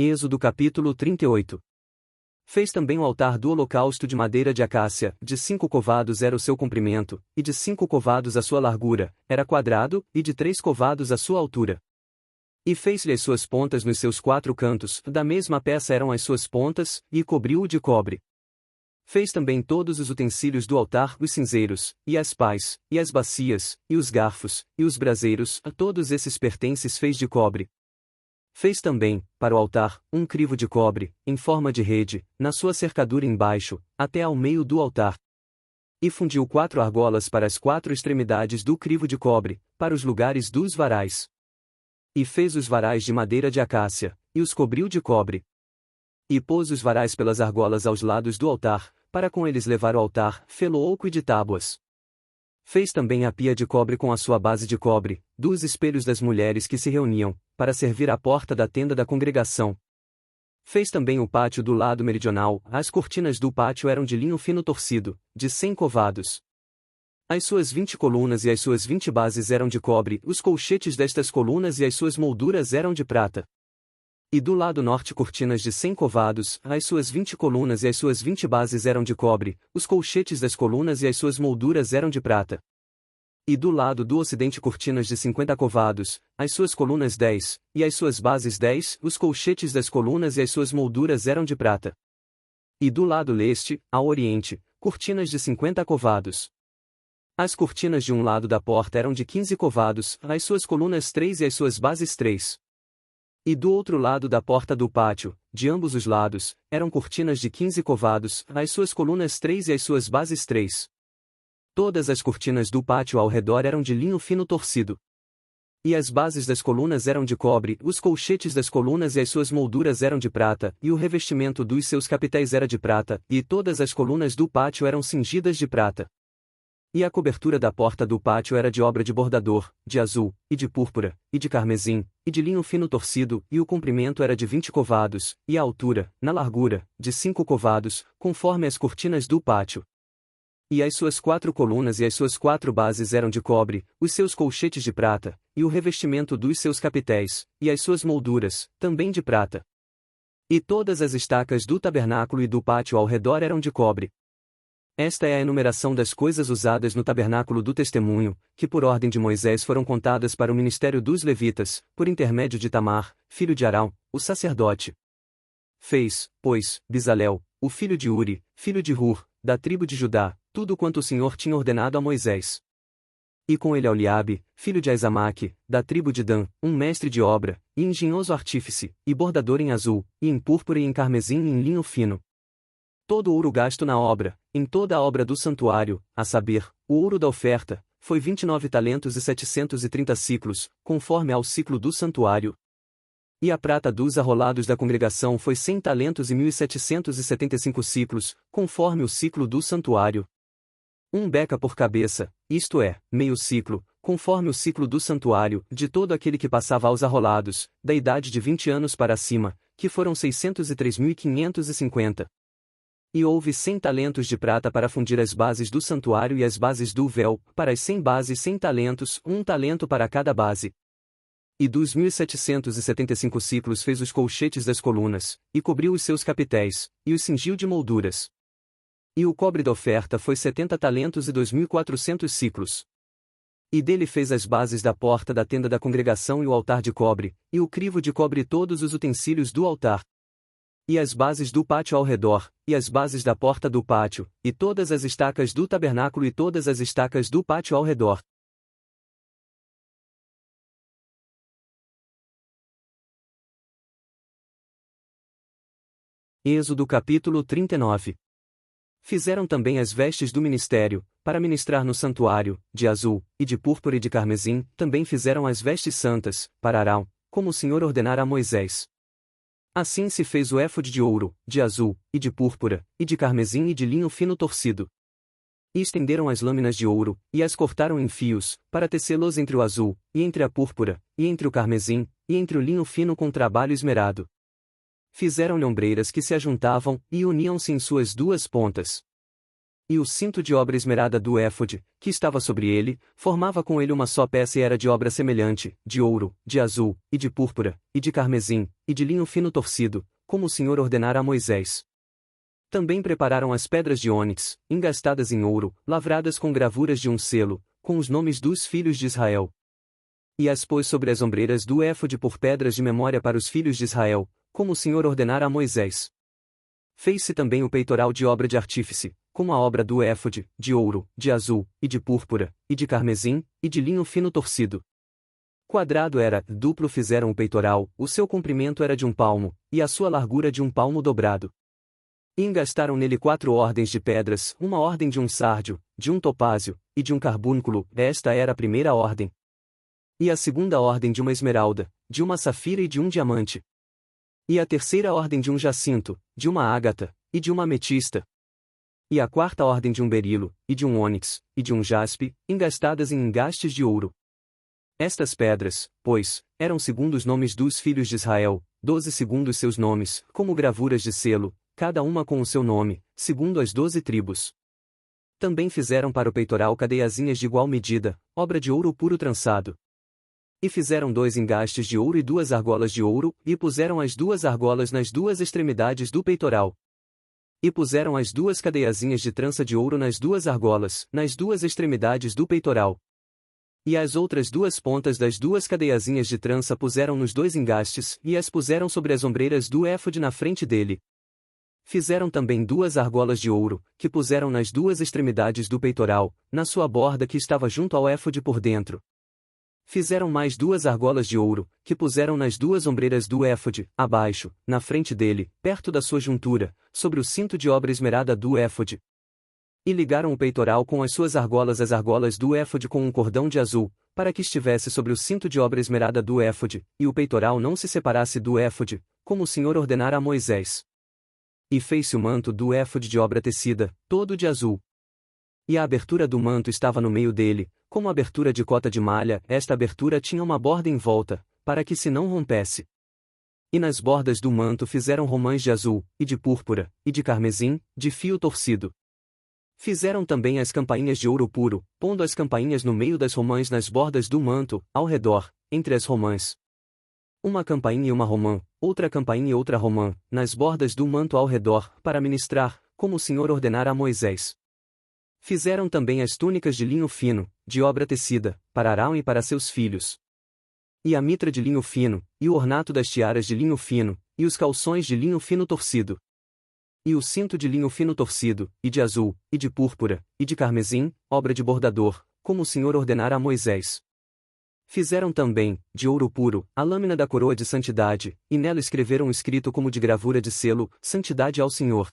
Êxodo capítulo 38. Fez também o altar do holocausto de madeira de acácia, de 5 covados era o seu comprimento, e de 5 covados a sua largura, era quadrado, e de 3 covados a sua altura. E fez-lhe as suas pontas nos seus 4 cantos, da mesma peça eram as suas pontas, e cobriu-o de cobre. Fez também todos os utensílios do altar, os cinzeiros, e as pás, e as bacias, e os garfos, e os braseiros, a todos esses pertences fez de cobre. Fez também, para o altar, um crivo de cobre, em forma de rede, na sua cercadura embaixo, até ao meio do altar. E fundiu 4 argolas para as 4 extremidades do crivo de cobre, para os lugares dos varais. E fez os varais de madeira de acácia, e os cobriu de cobre. E pôs os varais pelas argolas aos lados do altar, para com eles levar o altar, fê-lo oco e de tábuas. Fez também a pia de cobre com a sua base de cobre, dos espelhos das mulheres que se reuniam, para servir à porta da tenda da congregação. Fez também o pátio do lado meridional, as cortinas do pátio eram de linho fino torcido, de 100 covados. As suas 20 colunas e as suas 20 bases eram de cobre, os colchetes destas colunas e as suas molduras eram de prata. E do lado norte cortinas de 100 covados, as suas 20 colunas e as suas 20 bases eram de cobre, os colchetes das colunas e as suas molduras eram de prata. E do lado do ocidente cortinas de 50 covados, as suas colunas 10, e as suas bases 10, os colchetes das colunas e as suas molduras eram de prata. E do lado leste, ao oriente, cortinas de 50 covados. As cortinas de um lado da porta eram de 15 covados, as suas colunas 3 e as suas bases 3. E do outro lado da porta do pátio, de ambos os lados, eram cortinas de 15 covados, as suas colunas 3 e as suas bases 3. Todas as cortinas do pátio ao redor eram de linho fino torcido. E as bases das colunas eram de cobre, os colchetes das colunas e as suas molduras eram de prata, e o revestimento dos seus capitéis era de prata, e todas as colunas do pátio eram cingidas de prata. E a cobertura da porta do pátio era de obra de bordador, de azul, e de púrpura, e de carmesim, e de linho fino torcido, e o comprimento era de 20 covados, e a altura, na largura, de 5 covados, conforme as cortinas do pátio. E as suas 4 colunas e as suas 4 bases eram de cobre, os seus colchetes de prata, e o revestimento dos seus capitéis, e as suas molduras, também de prata. E todas as estacas do tabernáculo e do pátio ao redor eram de cobre. Esta é a enumeração das coisas usadas no tabernáculo do testemunho, que por ordem de Moisés foram contadas para o ministério dos levitas, por intermédio de Tamar, filho de Arão, o sacerdote. Fez, pois, Bezalel, o filho de Uri, filho de Hur, da tribo de Judá, tudo quanto o Senhor tinha ordenado a Moisés. E com ele Eliabe, filho de Aizamaque, da tribo de Dan, um mestre de obra, e engenhoso artífice, e bordador em azul, e em púrpura e em carmesim e em linho fino. Todo o ouro gasto na obra, em toda a obra do santuário, a saber, o ouro da oferta, foi 29 talentos e 730 siclos, conforme ao ciclo do santuário. E a prata dos arrolados da congregação foi 100 talentos e 1.775 siclos, conforme o ciclo do santuário. Um beca por cabeça, isto é, meio ciclo, conforme o ciclo do santuário, de todo aquele que passava aos arrolados, da idade de 20 anos para cima, que foram 603.550. E houve 100 talentos de prata para fundir as bases do santuário e as bases do véu, para as 100 bases 100 talentos, um talento para cada base. E dos 1.775 ciclos fez os colchetes das colunas, e cobriu os seus capitéis, e os cingiu de molduras. E o cobre da oferta foi 70 talentos e 2.400 ciclos. E dele fez as bases da porta da tenda da congregação e o altar de cobre, e o crivo de cobre e todos os utensílios do altar. E as bases do pátio ao redor, e as bases da porta do pátio, e todas as estacas do tabernáculo e todas as estacas do pátio ao redor. Êxodo capítulo 39. Fizeram também as vestes do ministério, para ministrar no santuário, de azul, e de púrpura e de carmesim, também fizeram as vestes santas, para Arão, como o Senhor ordenara a Moisés. Assim se fez o éfode de ouro, de azul, e de púrpura, e de carmesim e de linho fino torcido. E estenderam as lâminas de ouro, e as cortaram em fios, para tecê-los entre o azul, e entre a púrpura, e entre o carmesim, e entre o linho fino com trabalho esmerado. Fizeram-lhe ombreiras que se ajuntavam, e uniam-se em suas 2 pontas. E o cinto de obra esmerada do éfode, que estava sobre ele, formava com ele uma só peça e era de obra semelhante, de ouro, de azul, e de púrpura, e de carmesim, e de linho fino torcido, como o Senhor ordenara a Moisés. Também prepararam as pedras de ônix, engastadas em ouro, lavradas com gravuras de um selo, com os nomes dos filhos de Israel. E as pôs sobre as ombreiras do éfode por pedras de memória para os filhos de Israel, como o Senhor ordenara a Moisés. Fez-se também o peitoral de obra de artífice, como a obra do éfode, de ouro, de azul, e de púrpura, e de carmesim, e de linho fino torcido. Quadrado era, duplo fizeram o peitoral, o seu comprimento era de 1 palmo, e a sua largura de 1 palmo dobrado. E engastaram nele 4 ordens de pedras, uma ordem de um sárdio, de um topázio, e de um carbúnculo, esta era a primeira ordem. E a segunda ordem de uma esmeralda, de uma safira e de um diamante. E a terceira ordem de um jacinto, de uma ágata, e de uma ametista. E a quarta ordem de um berilo, e de um ônix, e de um jaspe, engastadas em engastes de ouro. Estas pedras, pois, eram segundo os nomes dos filhos de Israel, 12 segundo os seus nomes, como gravuras de selo, cada uma com o seu nome, segundo as 12 tribos. Também fizeram para o peitoral cadeiazinhas de igual medida, obra de ouro puro trançado. E fizeram 2 engastes de ouro e 2 argolas de ouro, e puseram as 2 argolas nas 2 extremidades do peitoral. E puseram as 2 cadeiazinhas de trança de ouro nas 2 argolas, nas 2 extremidades do peitoral. E as outras 2 pontas das 2 cadeiazinhas de trança puseram nos 2 engastes, e as puseram sobre as ombreiras do éfode na frente dele. Fizeram também 2 argolas de ouro, que puseram nas 2 extremidades do peitoral, na sua borda que estava junto ao éfode por dentro. Fizeram mais 2 argolas de ouro, que puseram nas 2 ombreiras do éfode, abaixo, na frente dele, perto da sua juntura, sobre o cinto de obra esmerada do éfode. E ligaram o peitoral com as suas argolas às argolas do éfode com um cordão de azul, para que estivesse sobre o cinto de obra esmerada do éfode, e o peitoral não se separasse do éfode, como o Senhor ordenara a Moisés. E fez-se o manto do éfode de obra tecida, todo de azul. E a abertura do manto estava no meio dele, como abertura de cota de malha, esta abertura tinha uma borda em volta, para que se não rompesse. E nas bordas do manto fizeram romãs de azul, e de púrpura, e de carmesim, de fio torcido. Fizeram também as campainhas de ouro puro, pondo as campainhas no meio das romãs nas bordas do manto, ao redor, entre as romãs. Uma campainha e uma romã, outra campainha e outra romã, nas bordas do manto ao redor, para ministrar, como o Senhor ordenara a Moisés. Fizeram também as túnicas de linho fino, de obra tecida, para Arão e para seus filhos. E a mitra de linho fino, e o ornato das tiaras de linho fino, e os calções de linho fino torcido. E o cinto de linho fino torcido, e de azul, e de púrpura, e de carmesim, obra de bordador, como o Senhor ordenara a Moisés. Fizeram também, de ouro puro, a lâmina da coroa de santidade, e nela escreveram um escrito como de gravura de selo, santidade ao Senhor.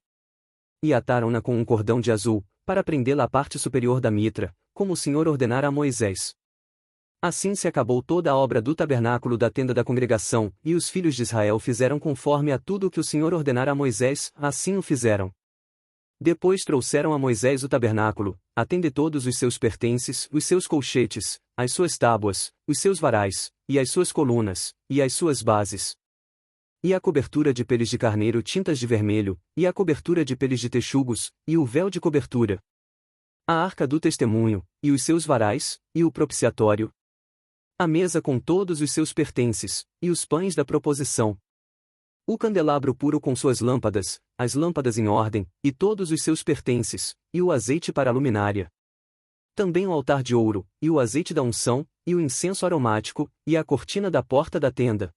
E ataram-na com um cordão de azul, para prendê-la à parte superior da mitra, como o Senhor ordenara a Moisés. Assim se acabou toda a obra do tabernáculo da tenda da congregação, e os filhos de Israel fizeram conforme a tudo o que o Senhor ordenara a Moisés, assim o fizeram. Depois trouxeram a Moisés o tabernáculo, a tenda e todos os seus pertences, os seus colchetes, as suas tábuas, os seus varais, e as suas colunas, e as suas bases. E a cobertura de peles de carneiro tintas de vermelho, e a cobertura de peles de texugos, e o véu de cobertura. A arca do testemunho, e os seus varais, e o propiciatório. A mesa com todos os seus pertences, e os pães da proposição. O candelabro puro com suas lâmpadas, as lâmpadas em ordem, e todos os seus pertences, e o azeite para a luminária. Também o altar de ouro, e o azeite da unção, e o incenso aromático, e a cortina da porta da tenda.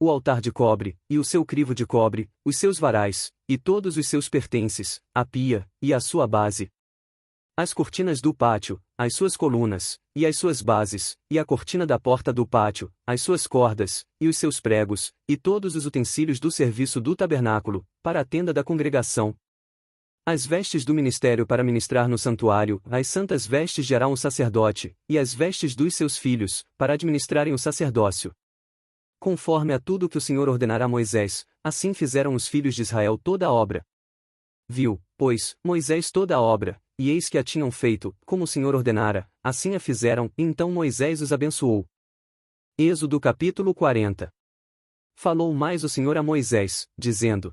O altar de cobre, e o seu crivo de cobre, os seus varais, e todos os seus pertences, a pia, e a sua base. As cortinas do pátio, as suas colunas, e as suas bases, e a cortina da porta do pátio, as suas cordas, e os seus pregos, e todos os utensílios do serviço do tabernáculo, para a tenda da congregação. As vestes do ministério para ministrar no santuário, as santas vestes de Arão o sacerdote, e as vestes dos seus filhos, para administrarem o sacerdócio. Conforme a tudo que o Senhor ordenara a Moisés, assim fizeram os filhos de Israel toda a obra. Viu, pois, Moisés toda a obra, e eis que a tinham feito, como o Senhor ordenara, assim a fizeram, e então Moisés os abençoou. Êxodo capítulo 40. Falou mais o Senhor a Moisés, dizendo: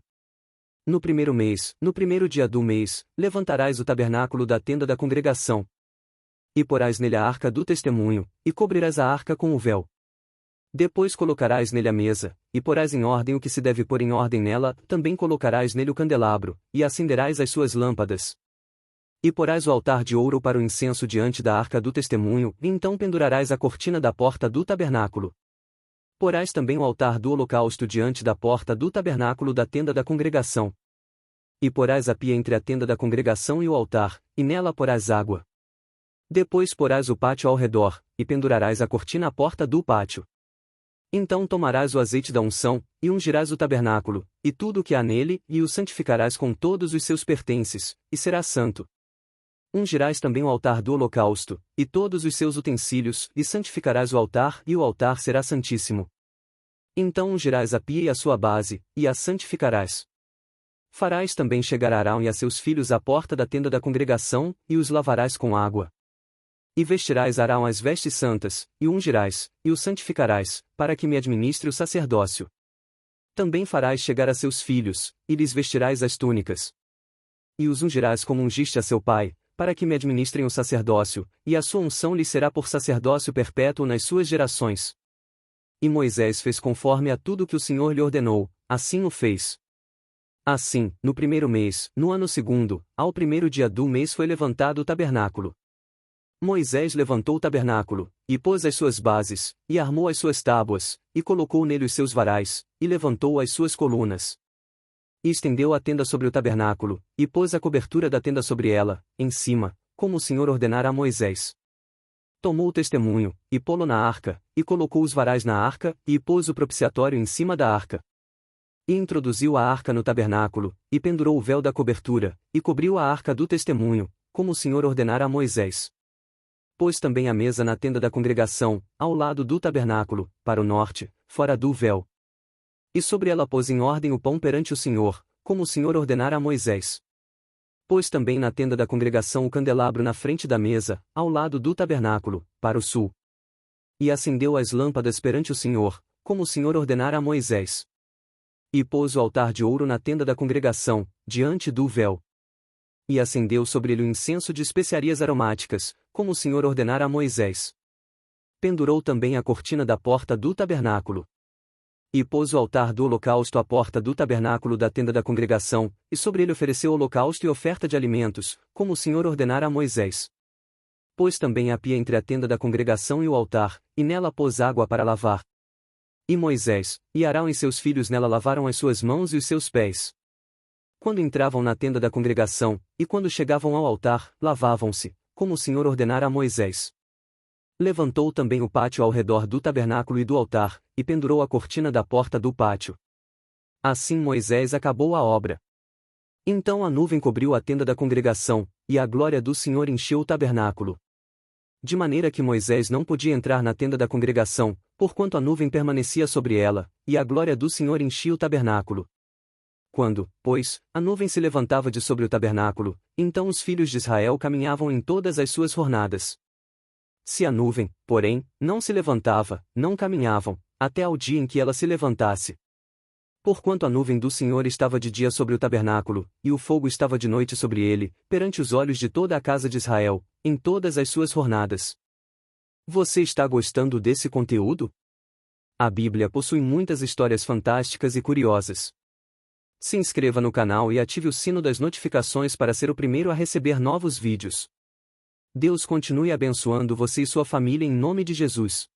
No primeiro mês, no primeiro dia do mês, levantarás o tabernáculo da tenda da congregação. E porás nele a arca do testemunho, e cobrirás a arca com o véu. Depois colocarás nele a mesa, e porás em ordem o que se deve pôr em ordem nela, também colocarás nele o candelabro, e acenderás as suas lâmpadas. E porás o altar de ouro para o incenso diante da arca do testemunho, e então pendurarás a cortina da porta do tabernáculo. Porás também o altar do holocausto diante da porta do tabernáculo da tenda da congregação. E porás a pia entre a tenda da congregação e o altar, e nela porás água. Depois porás o pátio ao redor, e pendurarás a cortina à porta do pátio. Então tomarás o azeite da unção, e ungirás o tabernáculo, e tudo o que há nele, e o santificarás com todos os seus pertences, e será santo. Ungirás também o altar do holocausto, e todos os seus utensílios, e santificarás o altar, e o altar será santíssimo. Então ungirás a pia e a sua base, e a santificarás. Farás também chegar Arão e a seus filhos à porta da tenda da congregação, e os lavarás com água. E vestirás Arão as vestes santas, e o ungirás, e o santificarás, para que me administre o sacerdócio. Também farás chegar a seus filhos, e lhes vestirás as túnicas. E os ungirás como ungiste a seu pai, para que me administrem o sacerdócio, e a sua unção lhes será por sacerdócio perpétuo nas suas gerações. E Moisés fez conforme a tudo que o Senhor lhe ordenou, assim o fez. Assim, no primeiro mês, no ano segundo, ao primeiro dia do mês foi levantado o tabernáculo. Moisés levantou o tabernáculo, e pôs as suas bases, e armou as suas tábuas, e colocou nele os seus varais, e levantou as suas colunas. E estendeu a tenda sobre o tabernáculo, e pôs a cobertura da tenda sobre ela, em cima, como o Senhor ordenara a Moisés. Tomou o testemunho, e pô-lo na arca, e colocou os varais na arca, e pôs o propiciatório em cima da arca. E introduziu a arca no tabernáculo, e pendurou o véu da cobertura, e cobriu a arca do testemunho, como o Senhor ordenara a Moisés. Pôs também a mesa na tenda da congregação, ao lado do tabernáculo, para o norte, fora do véu. E sobre ela pôs em ordem o pão perante o Senhor, como o Senhor ordenara a Moisés. Pôs também na tenda da congregação o candelabro na frente da mesa, ao lado do tabernáculo, para o sul. E acendeu as lâmpadas perante o Senhor, como o Senhor ordenara a Moisés. E pôs o altar de ouro na tenda da congregação, diante do véu. E acendeu sobre ele o incenso de especiarias aromáticas, como o Senhor ordenara a Moisés. Pendurou também a cortina da porta do tabernáculo. E pôs o altar do holocausto à porta do tabernáculo da tenda da congregação, e sobre ele ofereceu holocausto e oferta de alimentos, como o Senhor ordenara a Moisés. Pôs também a pia entre a tenda da congregação e o altar, e nela pôs água para lavar. E Moisés, e Arão e seus filhos nela lavaram as suas mãos e os seus pés. Quando entravam na tenda da congregação, e quando chegavam ao altar, lavavam-se, como o Senhor ordenara a Moisés. Levantou também o pátio ao redor do tabernáculo e do altar, e pendurou a cortina da porta do pátio. Assim Moisés acabou a obra. Então a nuvem cobriu a tenda da congregação, e a glória do Senhor encheu o tabernáculo. De maneira que Moisés não podia entrar na tenda da congregação, porquanto a nuvem permanecia sobre ela, e a glória do Senhor enchia o tabernáculo. Quando, pois, a nuvem se levantava de sobre o tabernáculo, então os filhos de Israel caminhavam em todas as suas jornadas. Se a nuvem, porém, não se levantava, não caminhavam, até ao dia em que ela se levantasse. Porquanto a nuvem do Senhor estava de dia sobre o tabernáculo, e o fogo estava de noite sobre ele, perante os olhos de toda a casa de Israel, em todas as suas jornadas. Você está gostando desse conteúdo? A Bíblia possui muitas histórias fantásticas e curiosas. Se inscreva no canal e ative o sino das notificações para ser o primeiro a receber novos vídeos. Deus continue abençoando você e sua família em nome de Jesus.